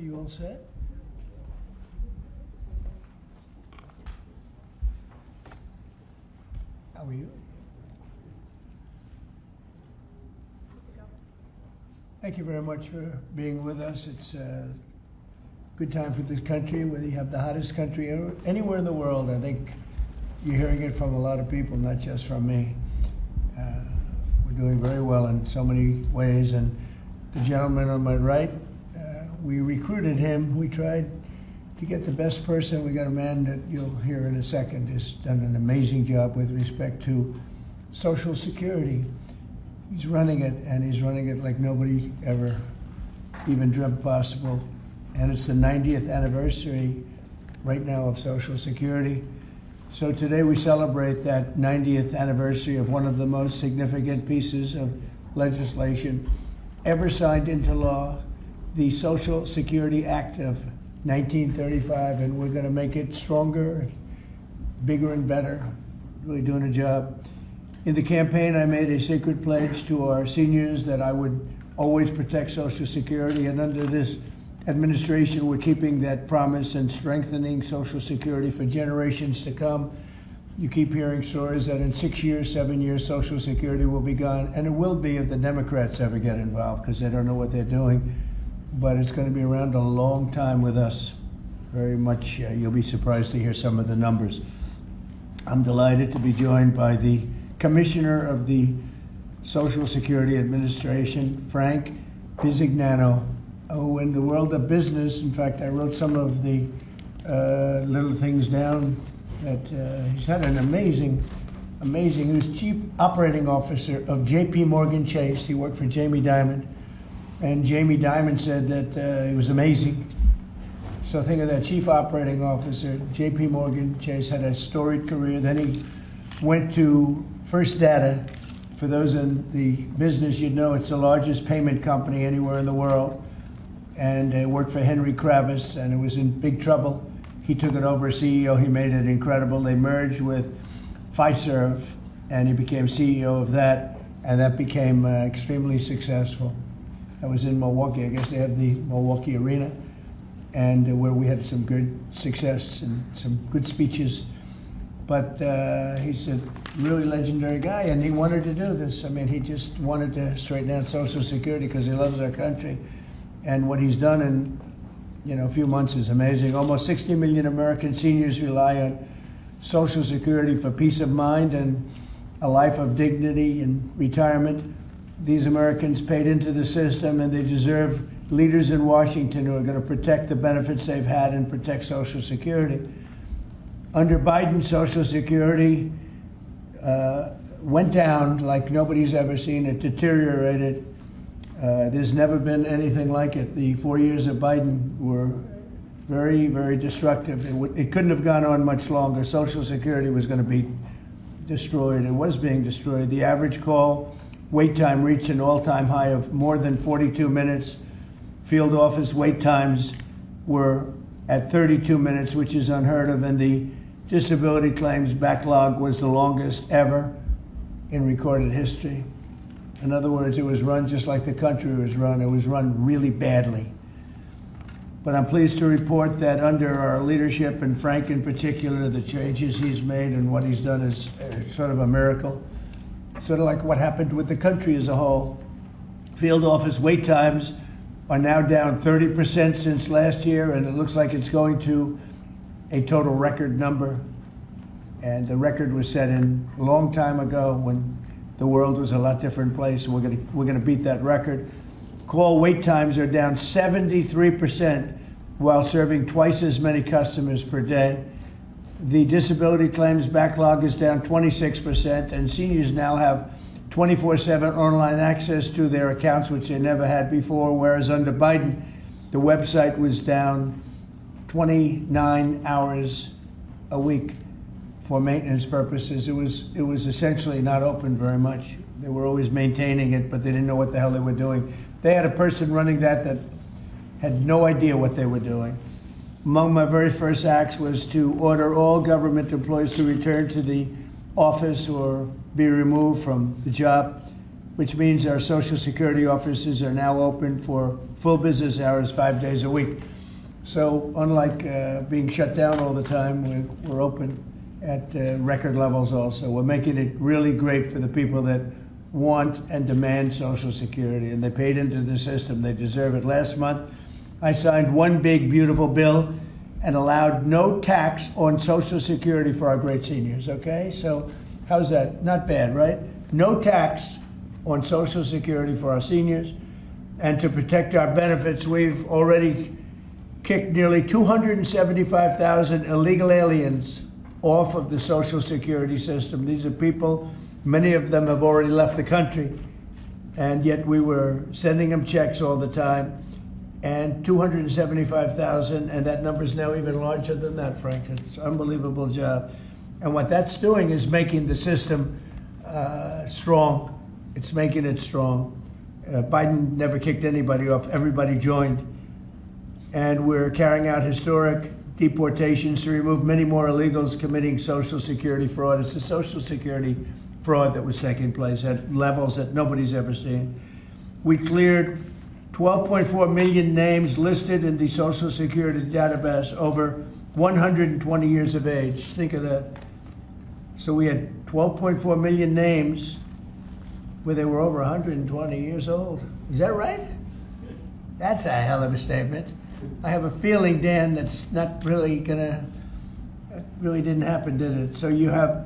Are you all set? How are you? Thank you very much for being with us. It's a good time for this country, whether you have the hottest country anywhere in the world. I think you're hearing it from a lot of people, not just from me. We're doing very well in so many ways. And the gentleman on my right, we recruited him. We tried to get the best person. We got a man that you'll hear in a second has done an amazing job with respect to Social Security. He's running it, and he's running it like nobody ever even dreamt possible. And it's the 90th anniversary right now of Social Security. So today we celebrate that 90th anniversary of one of the most significant pieces of legislation ever signed into law, the Social Security Act of 1935, and we're going to make it stronger, bigger, and better. Really doing a job. In the campaign, I made a sacred pledge to our seniors that I would always protect Social Security, and under this administration, we're keeping that promise and strengthening Social Security for generations to come. You keep hearing stories that in 6 years, 7 years, Social Security will be gone, and it will be if the Democrats ever get involved, because they don't know what they're doing. But it's going to be around a long time with us. Very much, you'll be surprised to hear some of the numbers. I'm delighted to be joined by the Commissioner of the Social Security Administration, Frank Bisignano. Oh, in the world of business, in fact, I wrote some of the little things down that he's had an amazing, he was Chief Operating Officer of JP Morgan Chase. He worked for Jamie Dimon. And Jamie Dimon said that he was amazing. So think of that, Chief Operating Officer, JP Morgan Chase, had a storied career. Then he went to First Data. For those in the business, you'd know it's the largest payment company anywhere in the world. And worked for Henry Kravis, and it was in big trouble. He took it over as CEO. He made it incredible. They merged with Fiserv, and he became CEO of that, and that became extremely successful. I was in Milwaukee. I guess they have the Milwaukee Arena, and where we had some good success and some good speeches. But he's a really legendary guy, and he wanted to do this. I mean, he just wanted to straighten out Social Security because he loves our country. And what he's done in a few months is amazing. Almost 60 million American seniors rely on Social Security for peace of mind and a life of dignity and retirement. These Americans paid into the system, and they deserve leaders in Washington who are going to protect the benefits they've had and protect Social Security. Under Biden, Social Security went down like nobody's ever seen it, deteriorated. There's never been anything like it. The 4 years of Biden were very, very destructive. It couldn't have gone on much longer. Social Security was going to be destroyed. It was being destroyed. The average call wait time reached an all-time high of more than 42 minutes. Field office wait times were at 32 minutes, which is unheard of, and the disability claims backlog was the longest ever in recorded history. In other words, it was run just like the country was run. It was run really badly. But I'm pleased to report that under our leadership, and Frank in particular, the changes he's made and what he's done is sort of a miracle. Sort of like what happened with the country as a whole. Field office wait times are now down 30% since last year, and it looks like it's going to a total record number. And the record was set in a long time ago when the world was a lot different place. We're going to beat that record. Call wait times are down 73% while serving twice as many customers per day. The disability claims backlog is down 26%, and seniors now have 24/7 online access to their accounts, which they never had before, whereas under Biden, the website was down 29 hours a week for maintenance purposes. It was essentially not open very much. They were always maintaining it, but they didn't know what the hell they were doing. They had a person running that had no idea what they were doing. Among my very first acts was to order all government employees to return to the office or be removed from the job, which means our Social Security offices are now open for full business hours 5 days a week. So unlike being shut down all the time, we're open at record levels also. We're making it really great for the people that want and demand Social Security, and they paid into the system. They deserve it. Last month, I signed one big, beautiful bill and allowed no tax on Social Security for our great seniors, okay? So how's that? Not bad, right? No tax on Social Security for our seniors. And to protect our benefits, we've already kicked nearly 275,000 illegal aliens off of the Social Security system. These are people, many of them have already left the country, and yet we were sending them checks all the time. And 275,000, and that number is now even larger than that, Frank. It's an unbelievable job. And what that's doing is making the system strong. It's making it strong. Biden never kicked anybody off. Everybody joined. And we're carrying out historic deportations to remove many more illegals committing Social Security fraud. It's the Social Security fraud that was taking place at levels that nobody's ever seen. We cleared 12.4 million names listed in the Social Security database over 120 years of age. Think of that. So we had 12.4 million names where they were over 120 years old. Is that right? That's a hell of a statement. I have a feeling, Dan, that's not really gonna, that really didn't happen, did it? So you have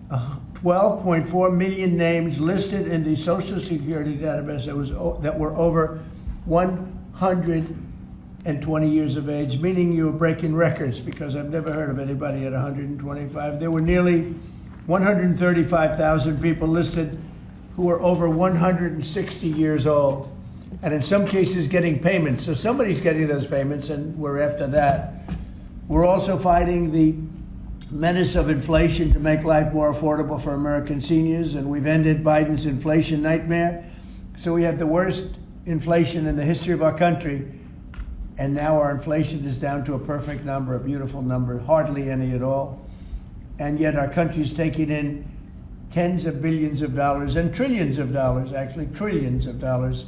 12.4 million names listed in the Social Security database that were over 120 years of age, meaning you were breaking records, because I've never heard of anybody at 125. There were nearly 135,000 people listed who were over 160 years old, and in some cases getting payments. So somebody's getting those payments, and we're after that. We're also fighting the menace of inflation to make life more affordable for American seniors, and we've ended Biden's inflation nightmare. So we had the worst inflation in the history of our country, and now our inflation is down to a perfect number, a beautiful number, hardly any at all. And yet our country is taking in tens of billions of dollars and trillions of dollars, actually trillions of dollars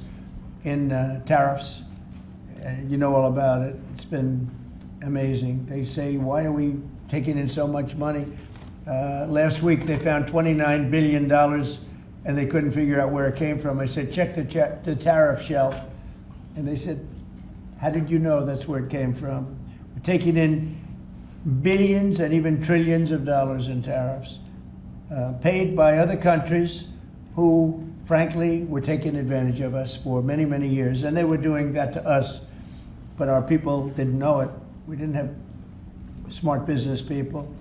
in tariffs. You know all about it. It's been amazing. They say, why are we taking in so much money? Last week they found $29 billion and they couldn't figure out where it came from. I said, check the tariff shelf. And they said, how did you know that's where it came from? We're taking in billions and even trillions of dollars in tariffs, paid by other countries who, frankly, were taking advantage of us for many, many years. And they were doing that to us, but our people didn't know it. We didn't have smart business people.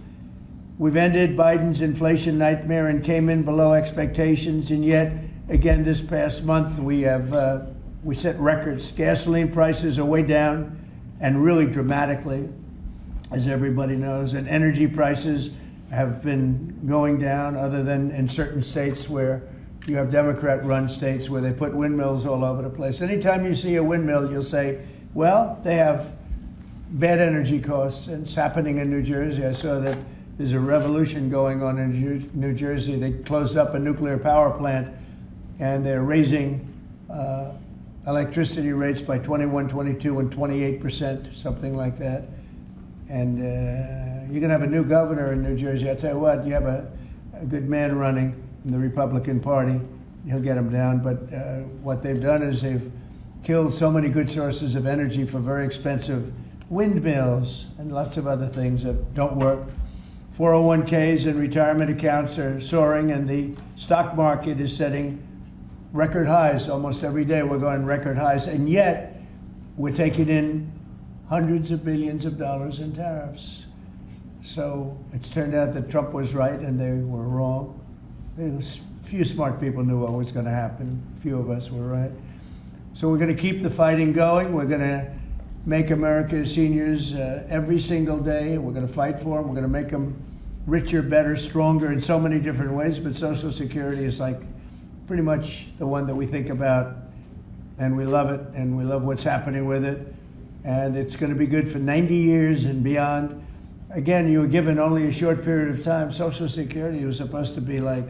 We've ended Biden's inflation nightmare and came in below expectations. And yet, again, this past month, we set records. Gasoline prices are way down, and really dramatically, as everybody knows. And energy prices have been going down, other than in certain states where you have Democrat-run states where they put windmills all over the place. Anytime you see a windmill, you'll say, well, they have bad energy costs, and it's happening in New Jersey. I saw that there's a revolution going on in New Jersey. They closed up a nuclear power plant, and they're raising electricity rates by 21, 22, and 28%, something like that. And you're going to have a new governor in New Jersey. I tell you what, you have a good man running in the Republican Party. He'll get them down. But what they've done is they've killed so many good sources of energy for very expensive windmills and lots of other things that don't work. 401ks and retirement accounts are soaring, and the stock market is setting record highs. Almost every day we're going record highs, and yet we're taking in hundreds of billions of dollars in tariffs. So it's turned out that Trump was right and they were wrong. A few smart people knew what was going to happen. A few of us were right. So we're going to keep the fighting going. We're going to make America's seniors every single day. We're going to fight for them. We're going to make them richer, better, stronger in so many different ways. But Social Security is like pretty much the one that we think about, and we love it, and we love what's happening with it. And it's going to be good for 90 years and beyond. Again, you were given only a short period of time. Social Security was supposed to be like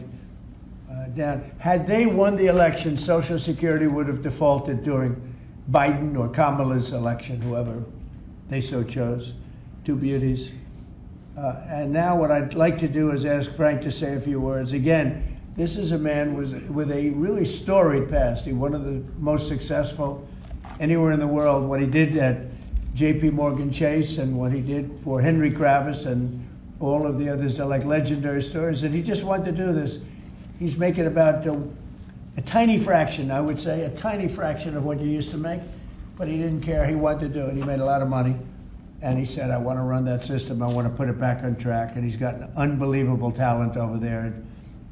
down. Had they won the election, Social Security would have defaulted during Biden or Kamala's election, whoever they so chose, two beauties. And now what I'd like to do is ask Frank to say a few words. Again, this is a man with a really storied past. He's one of the most successful anywhere in the world. What he did at J.P. Morgan Chase and what he did for Henry Kravis and all of the others are like legendary stories. And he just wanted to do this. He's making about a tiny fraction, I would say, a tiny fraction of what you used to make. But he didn't care. He wanted to do it. He made a lot of money. And he said, I want to run that system. I want to put it back on track. And he's got an unbelievable talent over there.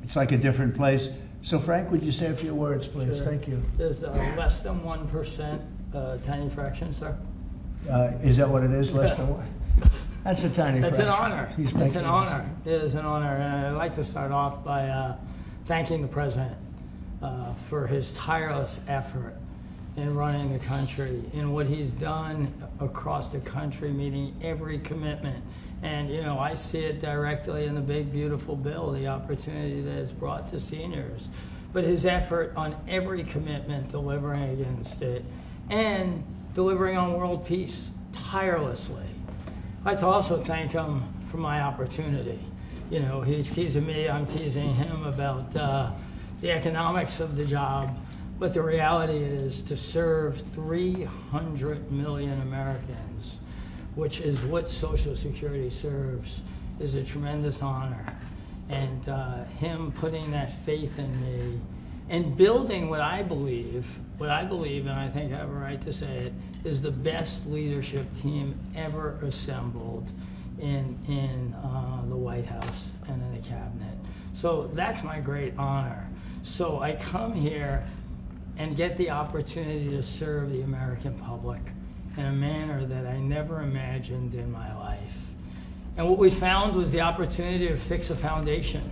It's like a different place. So, Frank, would you say a few words, please? Sure. Thank you. There's less than 1% tiny fraction, sir. Is that what it is? Less than one? That's a tiny That's fraction. an honor. It's an honor. It is an honor. And I'd like to start off by thanking the President for his tireless effort in running the country, in what he's done across the country, meeting every commitment. And, you know, I see it directly in the big, beautiful bill, the opportunity that it's brought to seniors. But his effort on every commitment, delivering against it, and delivering on world peace tirelessly. I'd like to also thank him for my opportunity. You know, he's teasing me, I'm teasing him about the economics of the job. But the reality is to serve 300 million Americans, which is what Social Security serves, is a tremendous honor. And him putting that faith in me and building what I believe, and I think I have a right to say it, is the best leadership team ever assembled in the White House and in the cabinet. So that's my great honor. So I come here and get the opportunity to serve the American public in a manner that I never imagined in my life. And what we found was the opportunity to fix a foundation.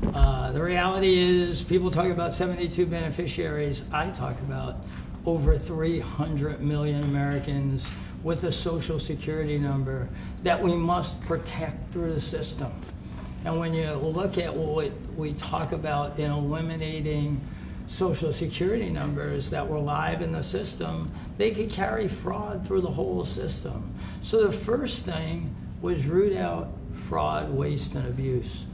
The reality is, people talk about 72 beneficiaries. I talk about over 300 million Americans with a Social Security number that we must protect through the system. And when you look at what we talk about in eliminating Social Security numbers that were live in the system, they could carry fraud through the whole system. So the first thing was root out fraud, waste, and abuse.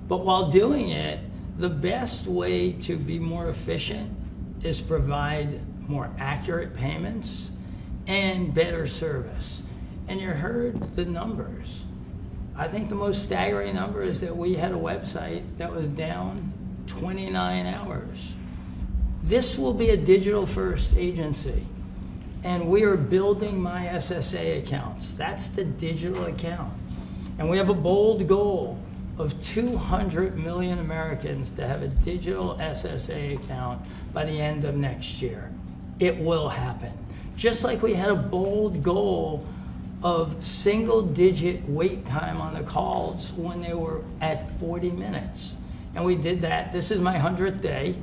But while doing it, the best way to be more efficient is provide more accurate payments and better service. And you heard the numbers. I think the most staggering number is that we had a website that was down 29 hours. This will be a digital-first agency, and we are building my SSA accounts. That's the digital account. And we have a bold goal of 200 million Americans to have a digital SSA account by the end of next year. It will happen. Just like we had a bold goal of single-digit wait time on the calls when they were at 40 minutes. And we did that. This is my 100th day.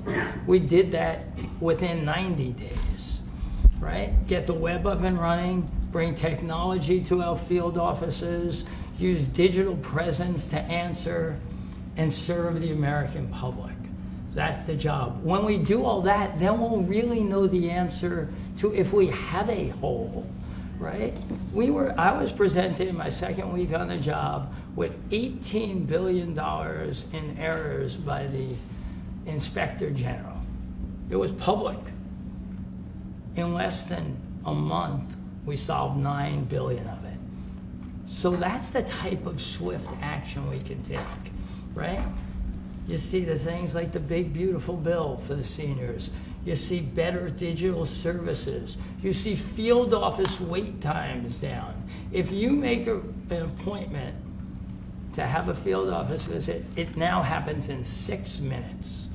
We did that within 90 days, right? Get the web up and running, bring technology to our field offices, use digital presence to answer and serve the American public. That's the job. When we do all that, then we'll really know the answer to if we have a hole, right? I was presented in my second week on the job with $18 billion in errors by the Inspector General. It was public. In less than a month, we solved $9 billion of it. So that's the type of swift action we can take, right? You see the things like the big, beautiful bill for the seniors. You see better digital services. You see field office wait times down. If you make an appointment to have a field office visit, it now happens in 6 minutes.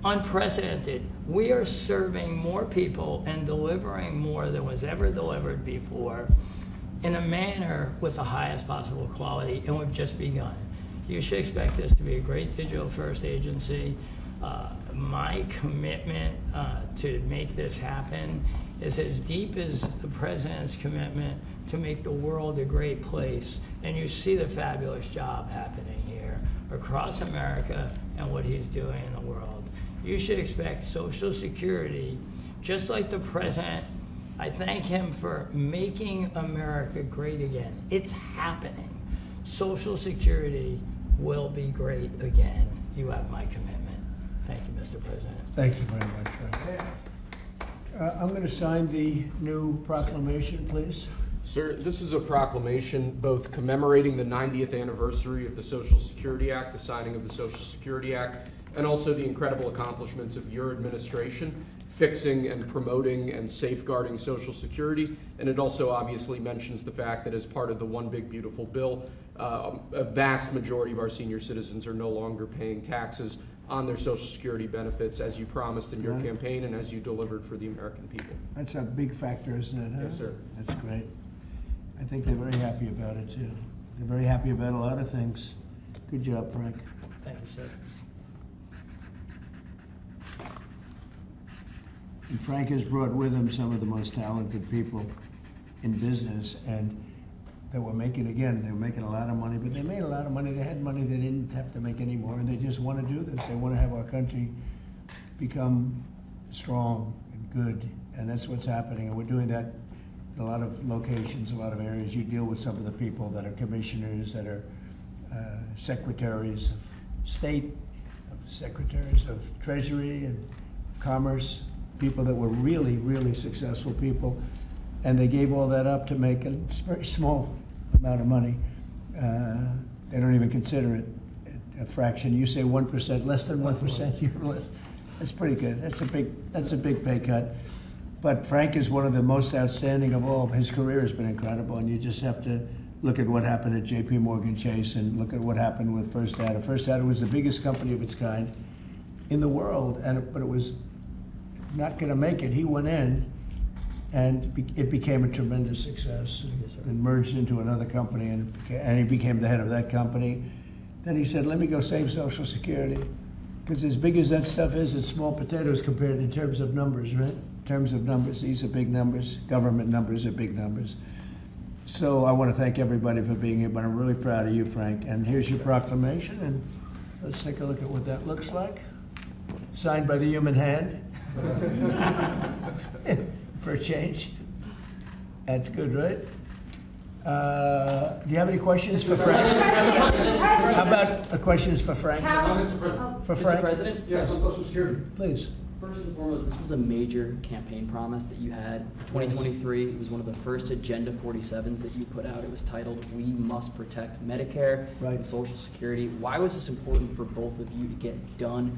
Unprecedented. We are serving more people and delivering more than was ever delivered before in a manner with the highest possible quality, and we've just begun. You should expect this to be a great digital-first agency. My commitment to make this happen is as deep as the President's commitment to make the world a great place. And you see the fabulous job happening here across America and what he's doing in the world. You should expect Social Security, just like the President I thank him for making America great again. It's happening. Social Security will be great again. You have my commitment. Thank you, Mr. President. Thank you very much, Frank. I'm going to sign the new proclamation, please. Sir, this is a proclamation both commemorating the 90th anniversary of the Social Security Act, the signing of the Social Security Act, and also the incredible accomplishments of your administration fixing and promoting and safeguarding Social Security. And it also obviously mentions the fact that as part of the One Big Beautiful Bill, a vast majority of our senior citizens are no longer paying taxes on their Social Security benefits as you promised in your campaign and as you delivered for the American people. That's a big factor, isn't it? Huh? Yes, sir. That's great. I think they're very happy about it, too. They're very happy about a lot of things. Good job, Frank. Thank you, sir. And Frank has brought with him some of the most talented people in business, and that were making, again, they were making a lot of money, but they made a lot of money. They had money they didn't have to make anymore, and they just want to do this. They want to have our country become strong and good, and that's what's happening. And we're doing that in a lot of locations, a lot of areas. You deal with some of the people that are commissioners, that are secretaries of state, secretaries of treasury and of commerce, people that were really, really successful people, and they gave all that up to make a very small amount of money. They don't even consider it a fraction. You say 1%, less than 1%. That's pretty good. That's a big pay cut. But Frank is one of the most outstanding of all. His career has been incredible, and you just have to look at what happened at J.P. Morgan Chase and look at what happened with First Data. First Data was the biggest company of its kind in the world, but it was not going to make it. He went in, and it became a tremendous success. And merged into another company, and he became the head of that company. Then he said, let me go save Social Security. Because as big as that stuff is, it's small potatoes compared in terms of numbers, right? In terms of numbers, these are big numbers. Government numbers are big numbers. So I want to thank everybody for being here, but I'm really proud of you, Frank. And here's your proclamation, and let's take a look at what that looks like. Signed by the human hand. For a change. That's good, right? Do you have any questions for Frank? How about questions for Frank? Mr. President. For Frank? Mr. President? Yes, on Social Security. Please. First and foremost, this was a major campaign promise that you had. 2023, it was one of the first Agenda 47s that you put out. It was titled, We Must Protect Medicare and Social Security. Why was this important for both of you to get done,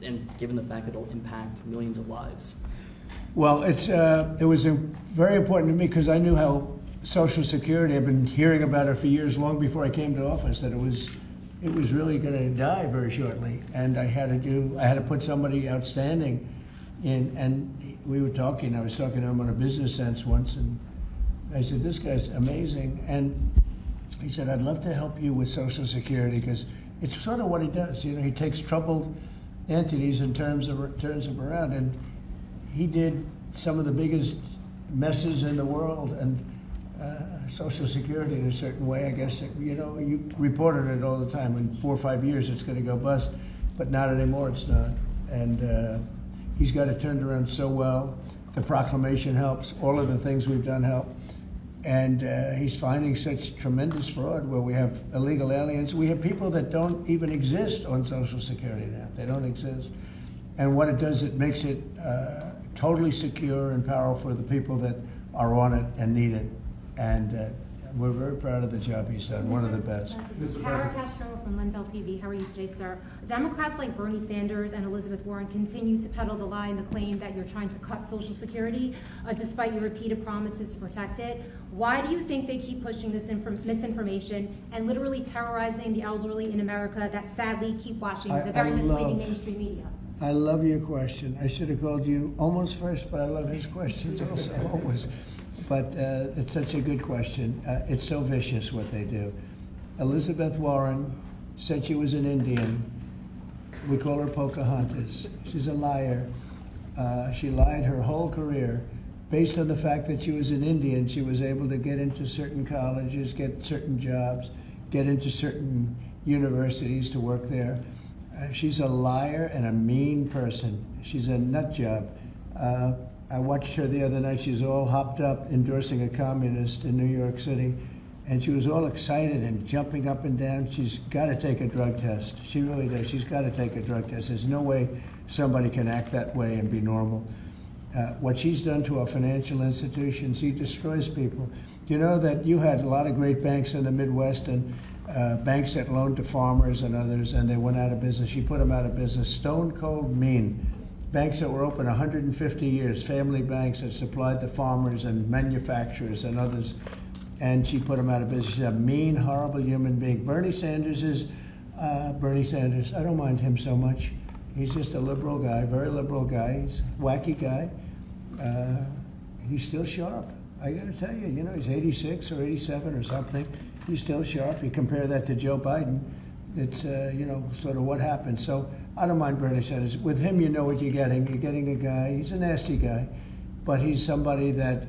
and given the fact that it'll impact millions of lives? Well, it was very important to me because I knew how Social Security, I've been hearing about it for years, long before I came to office, that it was really going to die very shortly, and I had to put somebody outstanding in. And we were talking. I was talking to him on a business sense once, and I said, "This guy's amazing." And he said, "I'd love to help you with Social Security because it's sort of what he does. You know, he takes troubled entities and turns them around." And he did some of the biggest messes in the world, and Social Security in a certain way, I guess, you reported it all the time. In 4 or 5 years, it's going to go bust, but not anymore, it's not. And he's got it turned around so well. The proclamation helps. All of the things we've done help. And he's finding such tremendous fraud where we have illegal aliens. We have people that don't even exist on Social Security now. They don't exist. And what it does, it makes it totally secure and powerful for the people that are on it and need it. And we're very proud of the job he's done, one of the best. Kara Castro from Lindell TV. How are you today, sir? Democrats like Bernie Sanders and Elizabeth Warren continue to peddle the lie and the claim that you're trying to cut Social Security, despite your repeated promises to protect it. Why do you think they keep pushing this misinformation and literally terrorizing the elderly in America that sadly keep watching the very misleading mainstream media? I love your question. I should have called you almost first, but I love his questions also, always. But it's such a good question. It's so vicious what they do. Elizabeth Warren said she was an Indian. We call her Pocahontas. She's a liar. She lied her whole career. Based on the fact that she was an Indian, she was able to get into certain colleges, get certain jobs, get into certain universities to work there. She's a liar and a mean person. She's a nut job. I watched her the other night. She's all hopped up endorsing a communist in New York City. And she was all excited and jumping up and down. She's got to take a drug test. She really does. She's got to take a drug test. There's no way somebody can act that way and be normal. What she's done to our financial institutions, he destroys people. You know that you had a lot of great banks in the Midwest and banks that loaned to farmers and others, and they went out of business. She put them out of business. Stone cold mean. Banks that were open 150 years, family banks that supplied the farmers and manufacturers and others, and she put them out of business. She's a mean, horrible human being. Bernie Sanders is Bernie Sanders. I don't mind him so much. He's just a liberal guy, very liberal guy. He's a wacky guy. He's still sharp. I got to tell you, you know, he's 86 or 87 or something. He's still sharp. You compare that to Joe Biden, it's, you know, sort of what happened. So I don't mind Bernie Sanders. With him, you know what you're getting. You're getting a guy, he's a nasty guy, but he's somebody that,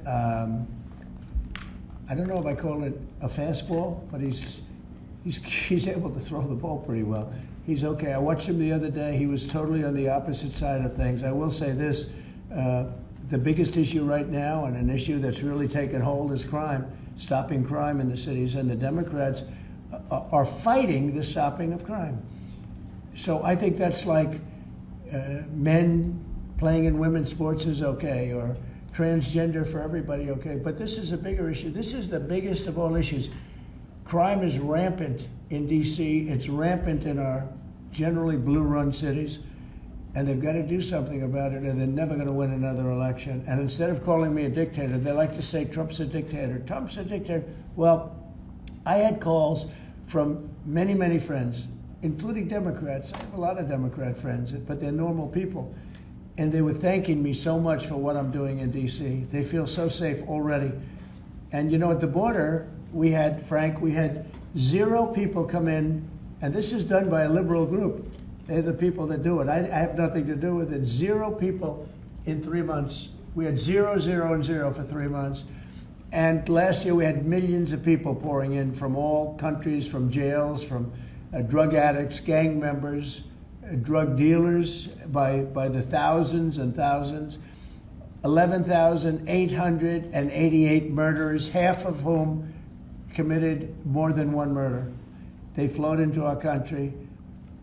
I don't know if I call it a fastball, but he's able to throw the ball pretty well. He's okay. I watched him the other day. He was totally on the opposite side of things. I will say this, the biggest issue right now, and an issue that's really taken hold, is crime, stopping crime in the cities, and the Democrats are fighting the stopping of crime. So I think that's like men playing in women's sports is okay, or transgender for everybody, okay. But this is a bigger issue. This is the biggest of all issues. Crime is rampant in D.C. It's rampant in our generally blue-run cities, and they've got to do something about it, or they're never going to win another election. And instead of calling me a dictator, they like to say Trump's a dictator. Trump's a dictator. Well, I had calls from many, many friends, including Democrats. I have a lot of Democrat friends, but they're normal people. And they were thanking me so much for what I'm doing in D.C. They feel so safe already. And you know, at the border, we had 0 people come in, and this is done by a liberal group. They're the people that do it. I have nothing to do with it. 0 people in 3 months. We had 0, 0, and 0 for 3 months. And last year we had millions of people pouring in from all countries, from jails, from drug addicts, gang members, drug dealers by the thousands and thousands. 11,888 murderers, half of whom committed more than one murder. They flowed into our country,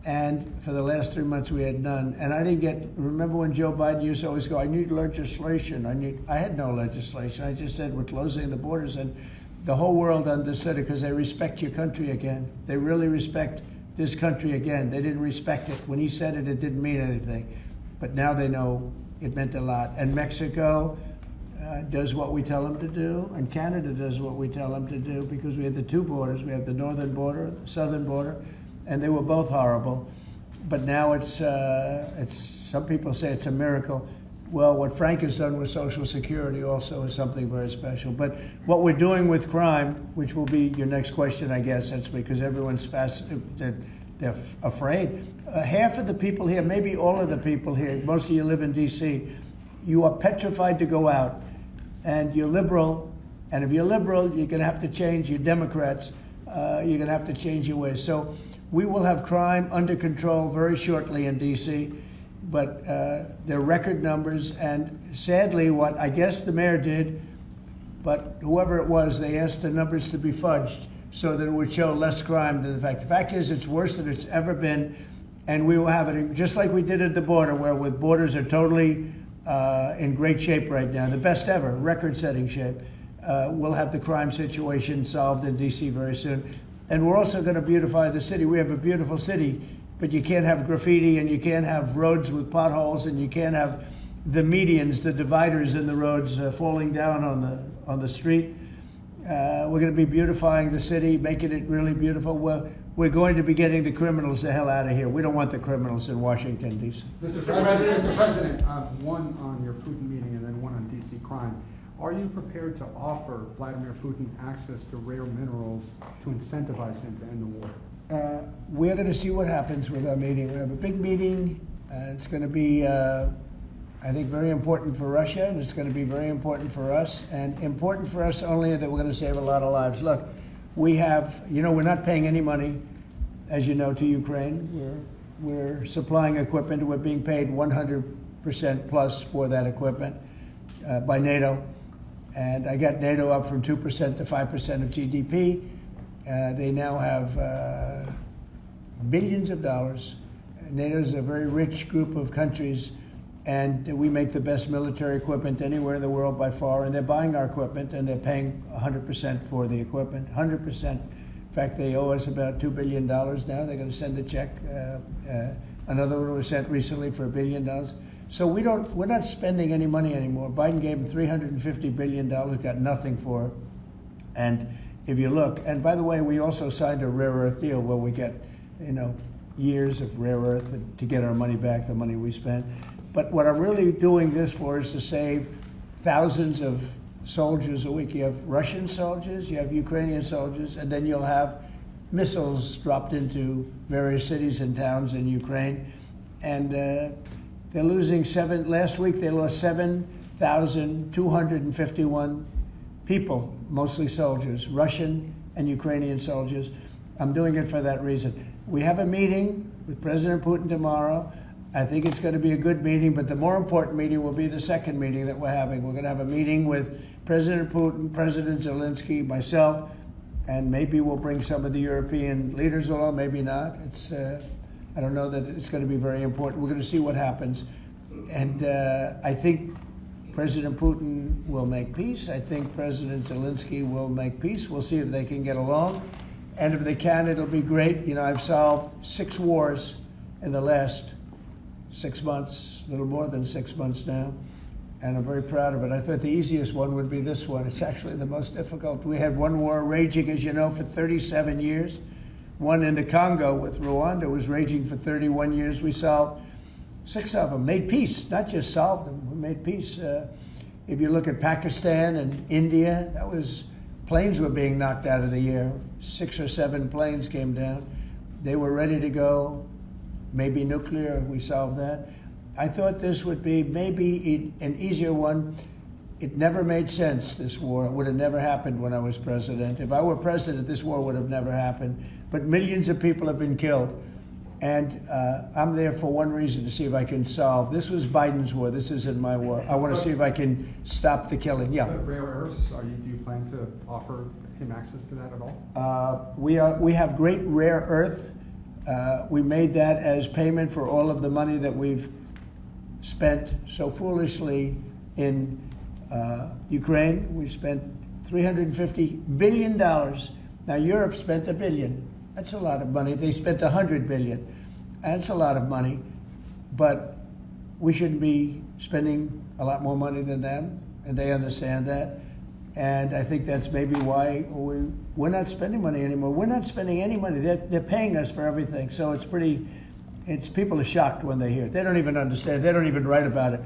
and for the last 3 months we had none. And I didn't get, remember when Joe Biden used to always go, I need legislation, I had no legislation. I just said we're closing the borders, and the whole world understood it because they respect your country again. They really respect this country again. They didn't respect it. When he said it, it didn't mean anything. But now they know it meant a lot. And Mexico does what we tell them to do, and Canada does what we tell them to do, because we had the 2 borders. We have the northern border, the southern border, and they were both horrible. But now it's some people say it's a miracle. Well, what Frank has done with Social Security also is something very special. But what we're doing with crime, which will be your next question, I guess, that's because everyone's they're afraid. Half of the people here, maybe all of the people here, most of you live in D.C., you are petrified to go out. And you're liberal, and if you're liberal, you're going to have to change. You're Democrats, you're going to have to change your ways. So we will have crime under control very shortly in D.C., but they're record numbers. And sadly, what I guess the mayor did, but whoever it was, they asked the numbers to be fudged so that it would show less crime than the fact. The fact is, it's worse than it's ever been, and we will have it just like we did at the border, where with borders are totally in great shape right now, the best ever, record-setting shape. We'll have the crime situation solved in D.C. very soon. And we're also going to beautify the city. We have a beautiful city, but you can't have graffiti, and you can't have roads with potholes, and you can't have the medians, the dividers in the roads falling down on the street. We're going to be beautifying the city, making it really beautiful. We're going to be getting the criminals the hell out of here. We don't want the criminals in Washington, D.C. Mr. President, one on your Putin meeting and then one on D.C. crime. Are you prepared to offer Vladimir Putin access to rare minerals to incentivize him to end the war? We're going to see what happens with our meeting. We have a big meeting. It's going to be, I think, very important for Russia, and it's going to be very important for us, and important for us only that we're going to save a lot of lives. Look, we have, we're not paying any money, as you know, to Ukraine. We're supplying equipment. We're being paid 100% plus for that equipment. by NATO. And I got NATO up from 2% to 5% of GDP. They now have billions of dollars. NATO is a very rich group of countries, and we make the best military equipment anywhere in the world by far, and they're buying our equipment, and they're paying 100% for the equipment, 100%. In fact, they owe us about $2 billion now. They're going to send a check. Another one was sent recently for $1 billion. So we're not spending any money anymore. Biden gave them $350 billion, got nothing for it. And if you look, and by the way, we also signed a rare earth deal where we get, years of rare earth to get our money back, the money we spent. But what I'm really doing this for is to save thousands of soldiers a week. You have Russian soldiers, you have Ukrainian soldiers, and then you'll have missiles dropped into various cities and towns in Ukraine. And they're losing last week they lost 7,251 people, mostly soldiers, Russian and Ukrainian soldiers. I'm doing it for that reason. We have a meeting with President Putin tomorrow. I think it's going to be a good meeting, but the more important meeting will be the second meeting that we're having. We're going to have a meeting with President Putin, President Zelensky, myself, and maybe we'll bring some of the European leaders along, maybe not. I don't know that it's going to be very important. We're going to see what happens. And I think President Putin will make peace. I think President Zelensky will make peace. We'll see if they can get along. And if they can, it'll be great. I've solved 6 wars in the last 6 months, a little more than 6 months now, and I'm very proud of it. I thought the easiest one would be this one. It's actually the most difficult. We had one war raging, as you know, for 37 years. One in the Congo with Rwanda was raging for 31 years. We solved 6 of them, made peace, not just solved them, we made peace. If you look at Pakistan and India, planes were being knocked out of the air. 6 or 7 planes came down. They were ready to go. Maybe nuclear, we solved that. I thought this would be maybe an easier one. It never made sense, this war. It would have never happened when I was president. If I were president, this war would have never happened. But millions of people have been killed. And I'm there for one reason, to see if I can solve. This was Biden's war. This isn't my war. I want to see if I can stop the killing. Yeah. Rare earths, do you plan to offer him access to that at all? We have great rare earth. We made that as payment for all of the money that we've spent so foolishly in Ukraine. We spent $350 billion. Now, Europe spent $1 billion. That's a lot of money. They spent $100 billion. That's a lot of money. But we shouldn't be spending a lot more money than them, and they understand that. And I think that's maybe why we're not spending money anymore. We're not spending any money. They're paying us for everything. So people are shocked when they hear it. They don't even understand. They don't even write about it.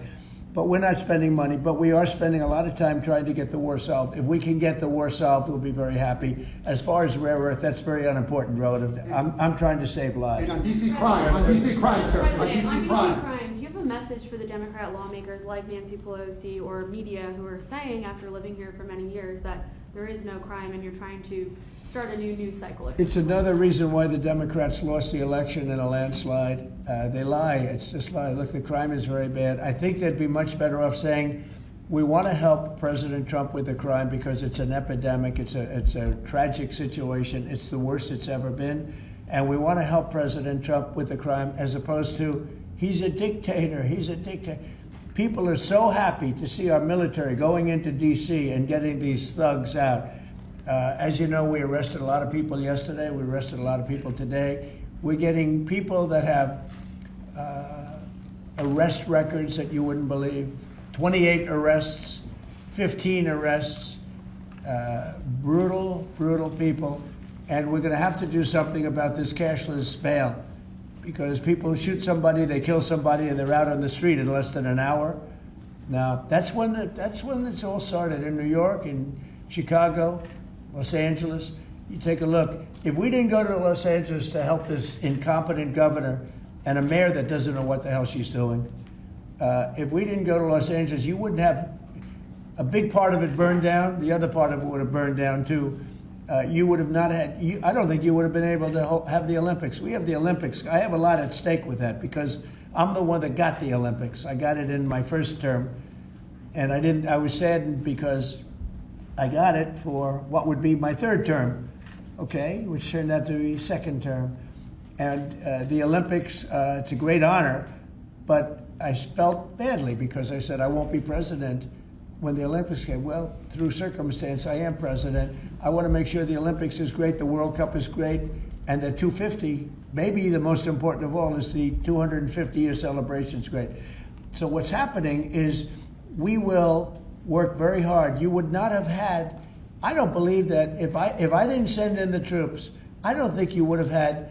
But we're not spending money, but we are spending a lot of time trying to get the war solved. If we can get the war solved, we'll be very happy. As far as rare earth, that's very unimportant relative. I'm trying to save lives. And on DC crime, sir, on DC crime. Do you have a message for the Democrat lawmakers like Nancy Pelosi or media who are saying, after living here for many years, that there is no crime and you're trying to start a new news cycle? It's another reason why the Democrats lost the election in a landslide. They lie. It's just lie. Look, the crime is very bad. I think they'd be much better off saying, we want to help President Trump with the crime because it's an epidemic. It's a tragic situation. It's the worst it's ever been. And we want to help President Trump with the crime, as opposed to, he's a dictator. He's a dictator. People are so happy to see our military going into D.C. and getting these thugs out. As you know, we arrested a lot of people yesterday. We arrested a lot of people today. We're getting people that have arrest records that you wouldn't believe. 28 arrests, 15 arrests, brutal, brutal people. And we're going to have to do something about this cashless bail, because people shoot somebody, they kill somebody, and they're out on the street in less than an hour. Now, that's when it's all started, in New York, in Chicago, Los Angeles. You take a look. If we didn't go to Los Angeles to help this incompetent governor and a mayor that doesn't know what the hell she's doing, if we didn't go to Los Angeles, you wouldn't have a big part of it burned down. The other part of it would have burned down, too. You would have not had, I don't think you would have been able to have the Olympics. We have the Olympics. I have a lot at stake with that, because I'm the one that got the Olympics. I got it in my first term. And I was saddened because I got it for what would be my third term, okay, which turned out to be second term. And the Olympics, it's a great honor, but I felt badly because I said I won't be president when the Olympics came. Well, through circumstance, I am president. I want to make sure the Olympics is great, the World Cup is great, and the 250, maybe the most important of all, is the 250-year celebration is great. So what's happening is we will work very hard. You would not have had, I don't believe that if I didn't send in the troops, I don't think you would have had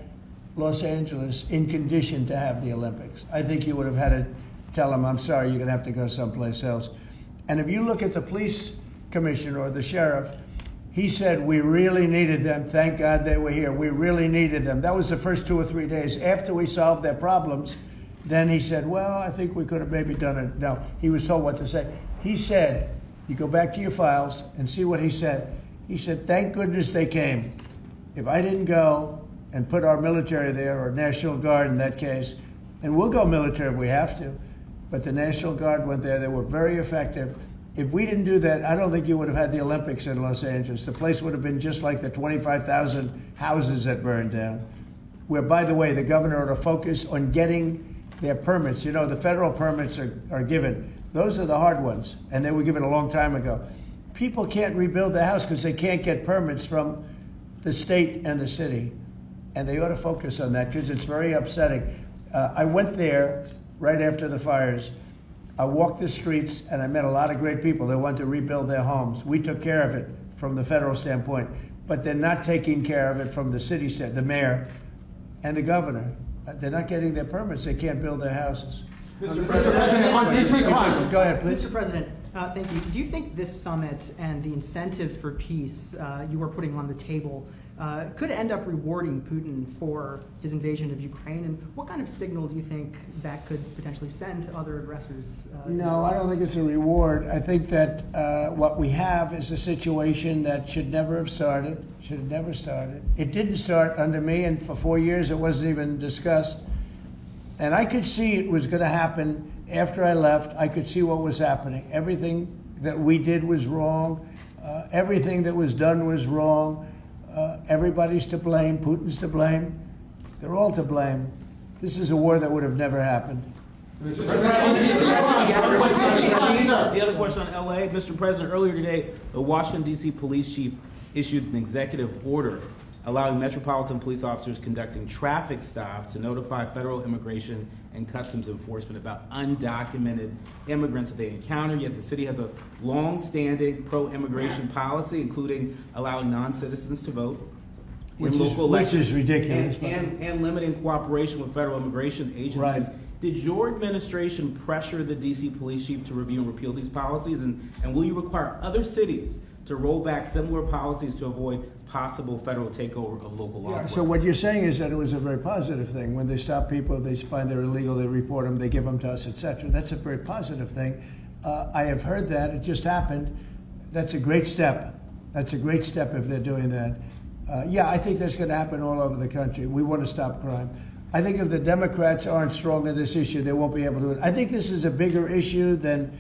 Los Angeles in condition to have the Olympics. I think you would have had to tell them, I'm sorry, you're going to have to go someplace else. And if you look at the police commissioner or the sheriff, he said, we really needed them. Thank God they were here. We really needed them. That was the first 2 or 3 days. After we solved their problems, then he said, well, I think we could have maybe done it. No, he was told what to say. He said, you go back to your files and see what he said. He said, thank goodness they came. If I didn't go and put our military there, or National Guard in that case, and we'll go military if we have to, but the National Guard went there. They were very effective. If we didn't do that, I don't think you would have had the Olympics in Los Angeles. The place would have been just like the 25,000 houses that burned down, where, by the way, the governor ought to focus on getting their permits. You know, the federal permits are given. Those are the hard ones, and they were given a long time ago. People can't rebuild the house because they can't get permits from the state and the city, and they ought to focus on that because it's very upsetting. I went there right after the fires. I walked the streets, and I met a lot of great people that want to rebuild their homes. We took care of it from the federal standpoint, but they're not taking care of it from the city standpoint, the mayor and the governor. They're not getting their permits. They can't build their houses. Mr. President, on DC crime. Go ahead, please. Mr. President, thank you. Do you think this summit and the incentives for peace you are putting on the table could end up rewarding Putin for his invasion of Ukraine? And what kind of signal do you think that could potentially send to other aggressors? No, I don't think it's a reward. I think that what we have is a situation that should never have started, should have never started. It didn't start under me, and for 4 years it wasn't even discussed. And I could see it was going to happen after I left. I could see what was happening. Everything that we did was wrong. Everything that was done was wrong. Everybody's to blame. Putin's to blame. They're all to blame. This is a war that would have never happened. Mr. President, on DC crime, sir. The other question on LA, Mr. President, earlier today, the Washington, D.C. police chief issued an executive order allowing metropolitan police officers conducting traffic stops to notify federal immigration and customs enforcement about undocumented immigrants that they encounter. Yet the city has a long-standing pro-immigration policy, including allowing non-citizens to vote in local elections. Which is ridiculous. And limiting cooperation with federal immigration agencies. Right. Did your administration pressure the D.C. police chief to review and repeal these policies? And will you require other cities to roll back similar policies to avoid possible federal takeover of local law enforcement? So what you're saying is that it was a very positive thing. When they stop people, they find they're illegal, they report them, they give them to us, etc. That's a very positive thing. I have heard that. It just happened. That's a great step. That's a great step if they're doing that. Yeah, I think that's going to happen all over the country. We want to stop crime. I think if the Democrats aren't strong on this issue, they won't be able to do it. I think this is a bigger issue than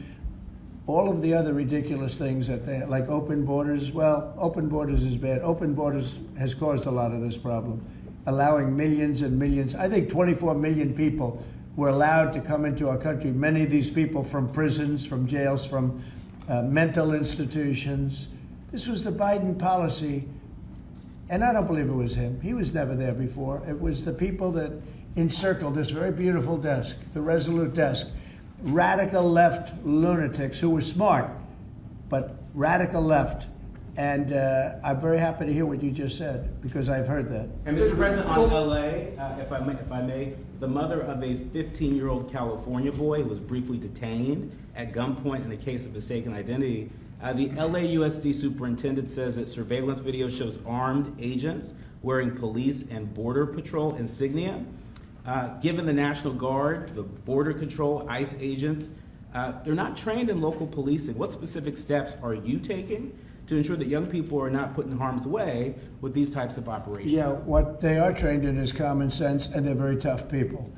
all of the other ridiculous things that they, like open borders. Well, open borders is bad. Open borders has caused a lot of this problem, allowing millions and millions. I think 24 million people were allowed to come into our country. Many of these people from prisons, from jails, from mental institutions. This was the Biden policy. And I don't believe it was him. He was never there before. It was the people that encircled this very beautiful desk, the Resolute desk. Radical left lunatics who were smart, but radical left. And I'm very happy to hear what you just said, because I've heard that. And Mr. President, on LA, if I may, the mother of a 15-year-old California boy who was briefly detained at gunpoint in a case of mistaken identity. The LAUSD superintendent says that surveillance video shows armed agents wearing police and border patrol insignia. Given the National Guard, the Border Control, ICE agents, they're not trained in local policing. What specific steps are you taking to ensure that young people are not put in harm's way with these types of operations? Yeah, what they are trained in is common sense, and they're very tough people.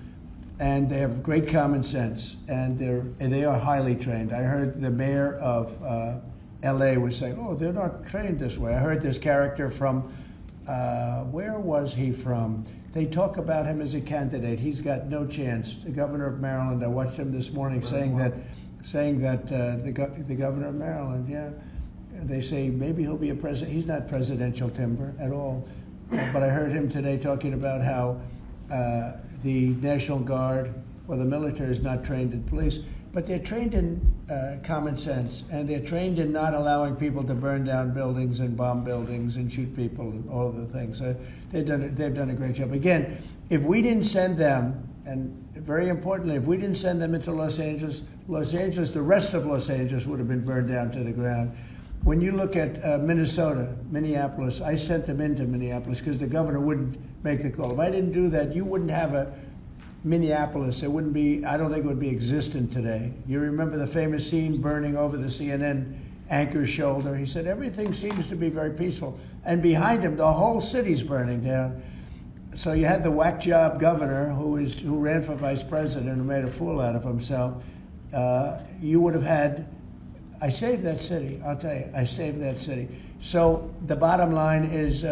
and they have great common sense, and they are highly trained. I heard the mayor of L.A. was saying, "Oh, they're not trained this way." I heard this character from where was he from? They talk about him as a candidate. He's got no chance. The governor of Maryland. I watched him this morning saying that the governor of Maryland, yeah, they say maybe he'll be a president. He's not presidential timber at all. But I heard him today talking about how the National Guard or the military is not trained in police, but they're trained in common sense, and they're trained in not allowing people to burn down buildings and bomb buildings and shoot people and all of the things. They've done a great job. Again, if we didn't send them, and very importantly, if we didn't send them into Los Angeles, the rest of Los Angeles would have been burned down to the ground. When you look at Minneapolis, I sent them into Minneapolis because the governor wouldn't make the call. If I didn't do that, you wouldn't have a Minneapolis. It wouldn't be, I don't think it would be existent today. You remember the famous scene burning over the CNN anchor's shoulder? He said, everything seems to be very peaceful. And behind him, the whole city's burning down. So you had the whack job governor who ran for vice president and made a fool out of himself. You would have had, I saved that city, I'll tell you, I saved that city. So the bottom line is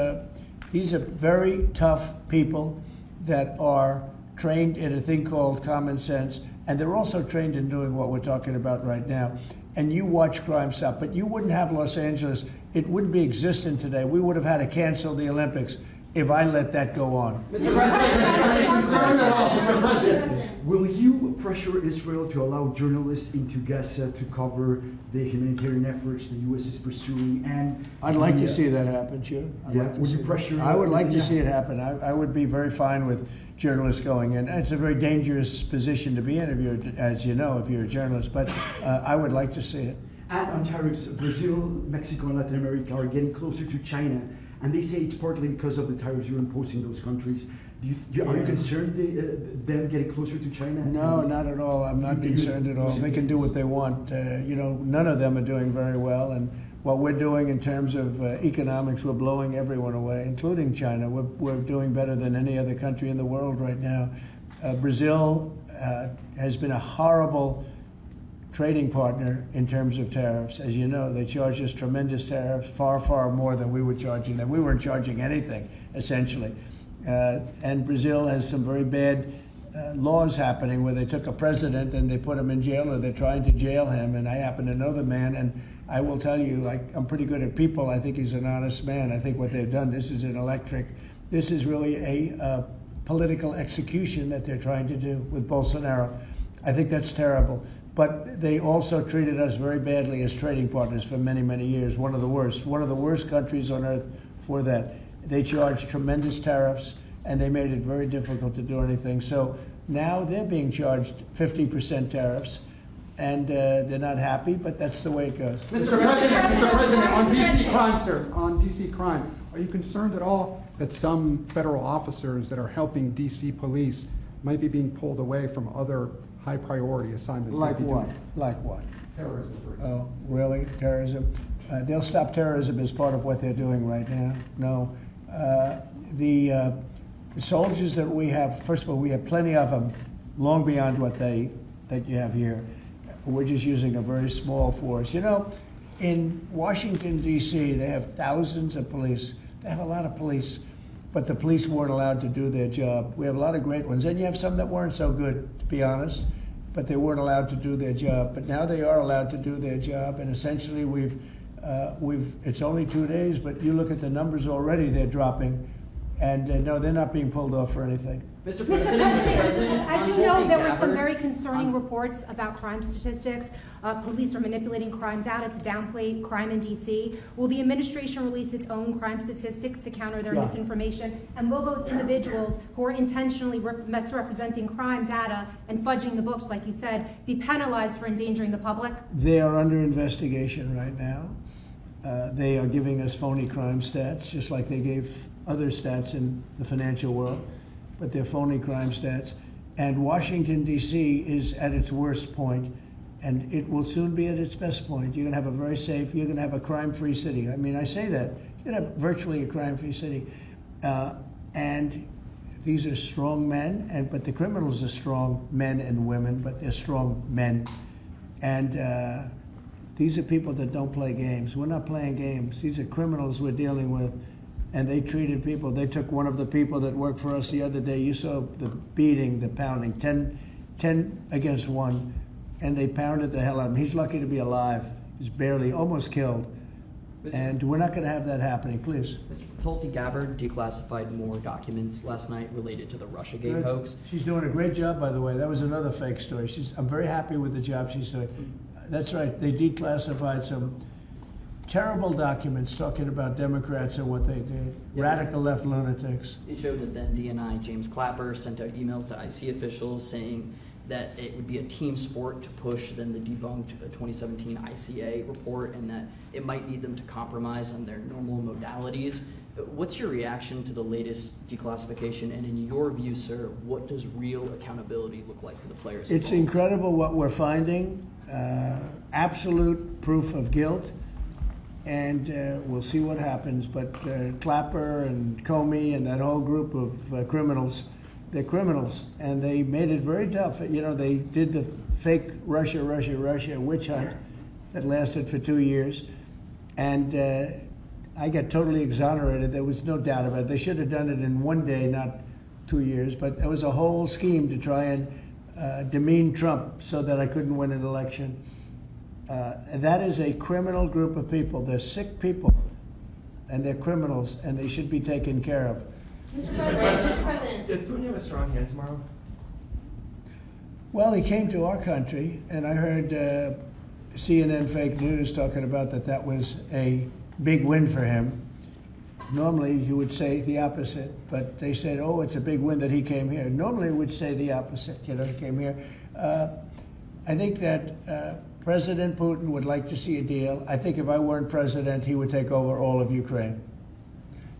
these are very tough people that are trained in a thing called common sense, and they're also trained in doing what we're talking about right now. And you watch crime stop, but you wouldn't have Los Angeles, it wouldn't be existent today. We would have had to cancel the Olympics if I let that go on. Mr. President, will you pressure Israel to allow journalists into Gaza to cover the humanitarian efforts the U.S. is pursuing? And I'd like to see that happen, sure. Would you pressure? I would like to see it happen. I would be very fine with journalists going in. It's a very dangerous position to be in, as you know, if you're a journalist, but I would like to see it. And on tariffs, Brazil, Mexico, and Latin America are getting closer to China, and they say it's partly because of the tariffs you're imposing those countries. Are you concerned them getting closer to China? No, not at all. I'm not concerned at all. They can do what they want. None of them are doing very well, and what we're doing in terms of economics, we're blowing everyone away, including China. We're doing better than any other country in the world right now. Brazil has been a horrible trading partner in terms of tariffs. As you know, they charge us tremendous tariffs, far, far more than we were charging them. We weren't charging anything, essentially. And Brazil has some very bad laws happening where they took a president and they put him in jail, or they're trying to jail him. And I happen to know the man, and I will tell you, I'm pretty good at people. I think he's an honest man. I think what they've done, this is really a political execution that they're trying to do with Bolsonaro. I think that's terrible. But they also treated us very badly as trading partners for many, many years. One of the worst countries on earth for that. They charged tremendous tariffs, and they made it very difficult to do anything. So now they're being charged 50% tariffs, and they're not happy, but that's the way it goes. Mr. President, on DC crime, sir, on DC crime, are you concerned at all that some federal officers that are helping DC police might be being pulled away from other high priority assignments? Like what? Like what? Terrorism, for example. Oh, really? Terrorism? They'll stop terrorism as part of what they're doing right now. No. The soldiers that we have, first of all, we have plenty of them, long beyond what that you have here. We're just using a very small force. You know, in Washington, D.C., they have thousands of police. They have a lot of police, but the police weren't allowed to do their job. We have a lot of great ones, and you have some that weren't so good, to be honest, but they weren't allowed to do their job. But now they are allowed to do their job, and essentially it's only 2 days, but you look at the numbers already, they're dropping. And no, they're not being pulled off for anything. Mr. President, as you know, there were some very concerning reports about crime statistics. Police are manipulating crime data to downplay crime in D.C. Will the administration release its own crime statistics to counter their misinformation? And will those individuals who are intentionally misrepresenting crime data and fudging the books, like you said, be penalized for endangering the public? They are under investigation right now. They are giving us phony crime stats, just like they gave other stats in the financial world, but they're phony crime stats. And Washington, D.C. is at its worst point, and it will soon be at its best point. You're going to have a very safe, you're going to have a crime-free city. I mean, I say that. You're going to have virtually a crime-free city. And these are strong men, but the criminals are strong men and women, but they're strong men. And these are people that don't play games. We're not playing games. These are criminals we're dealing with. And they treated people. They took one of the people that worked for us the other day. You saw the beating, the pounding, 10 against 1. And they pounded the hell out of him. He's lucky to be alive. He's barely, almost killed. And we're not going to have that happening, please. Tulsi Gabbard declassified more documents last night related to the Russiagate Good. hoax. She's doing a great job, by the way. That was another fake story. I'm very happy with the job she's doing. That's right. They declassified some terrible documents talking about Democrats and what they did. Yeah. Radical left lunatics. It showed that then DNI James Clapper sent out emails to IC officials saying that it would be a team sport to push then the debunked 2017 ICA report, and that it might need them to compromise on their normal modalities. What's your reaction to the latest declassification? And in your view, sir, what does real accountability look like for the players It's involved? incredible what we're finding. Absolute proof of guilt. And we'll see what happens. But Clapper and Comey and that whole group of criminals, they're criminals. And they made it very tough. You know, they did the fake Russia witch hunt that lasted for 2 years. And I got totally exonerated. There was no doubt about it. They should have done it in 1 day, not 2 years. But it was a whole scheme to try and demean Trump so that I couldn't win an election. And that is a criminal group of people. They're sick people, and they're criminals, and they should be taken care of. Mr. President. Does Putin have a strong hand tomorrow? Well, he came to our country, and I heard CNN fake news talking about that was a big win for him. Normally, you would say the opposite, but they said, oh, it's a big win that he came here. Normally, we would say the opposite, you know, he came here. I think that President Putin would like to see a deal. I think if I weren't president, he would take over all of Ukraine.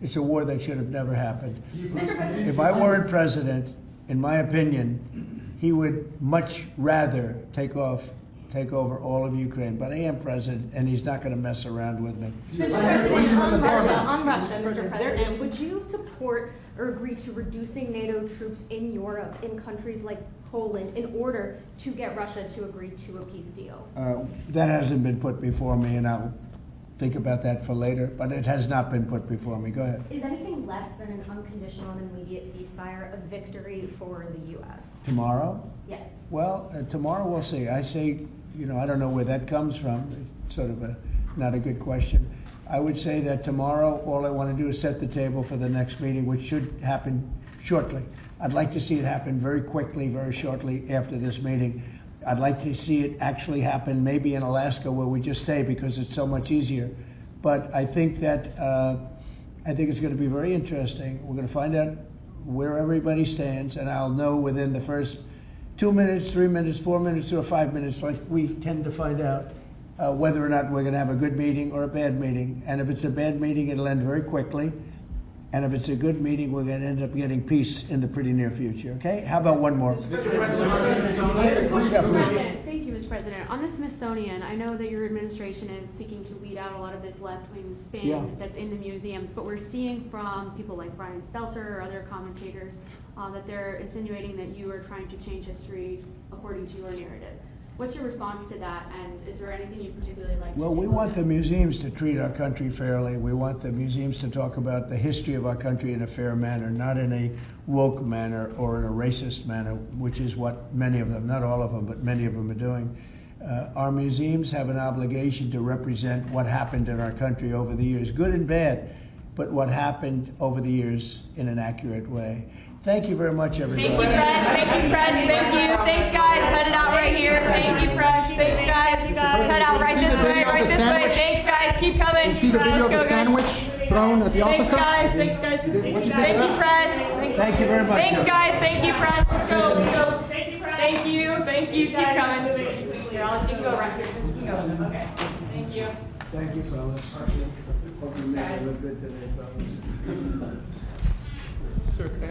It's a war that should have never happened. If I weren't president, in my opinion, he would much rather take over all of Ukraine. But I am president, and he's not going to mess around with me. Mr. President, on Russia, Mr. President, would you support or agree to reducing NATO troops in Europe, in countries like Poland, in order to get Russia to agree to a peace deal? That hasn't been put before me, and I'll think about that for later, but it has not been put before me. Go ahead. Is anything less than an unconditional and immediate ceasefire a victory for the U.S.? Tomorrow? Yes. Well, tomorrow we'll see. I say, you know, I don't know where that comes from. It's sort of not a good question. I would say that tomorrow all I want to do is set the table for the next meeting, which should happen shortly. I'd like to see it happen very quickly, very shortly after this meeting. I'd like to see it actually happen maybe in Alaska, where we just stay because it's so much easier. But I think that it's going to be very interesting. We're going to find out where everybody stands, and I'll know within the first 2 minutes, 3 minutes, 4 minutes, or 5 minutes, like we tend to find out, whether or not we're going to have a good meeting or a bad meeting. And if it's a bad meeting, it'll end very quickly. And if it's a good meeting, we're going to end up getting peace in the pretty near future. Okay? How about one more? Thank you, Mr. President. On the Smithsonian, I know that your administration is seeking to weed out a lot of this left-wing spin that's in the museums, but we're seeing from people like Brian Stelter or other commentators that they're insinuating that you are trying to change history according to your narrative. What's your response to that, and is there anything you particularly like to do? Well, we want the museums to treat our country fairly. We want the museums to talk about the history of our country in a fair manner, not in a woke manner or in a racist manner, which is what many of them, not all of them, but many of them are doing. Our museums have an obligation to represent what happened in our country over the years, good and bad, but what happened over the years in an accurate way. Thank you very much, everybody. Thank you, press. Thank you, press. Thank you. Thanks, guys. Headed out right here. Thank you, press. Thanks, guys. Head out right this way. Right this way. Thanks, guys. Keep coming. You see the video of the sandwich thrown at the officer? Thanks, guys. Thank you, press. Thank you very much. Thanks, guys. Thank you, press. Go. Thank you, press. Thank you. Keep coming. Here, Alex, you can go right here. You can go. Okay. Thank you. Thank you, fellas. Hope you made it look good today, fellas. Sir, can I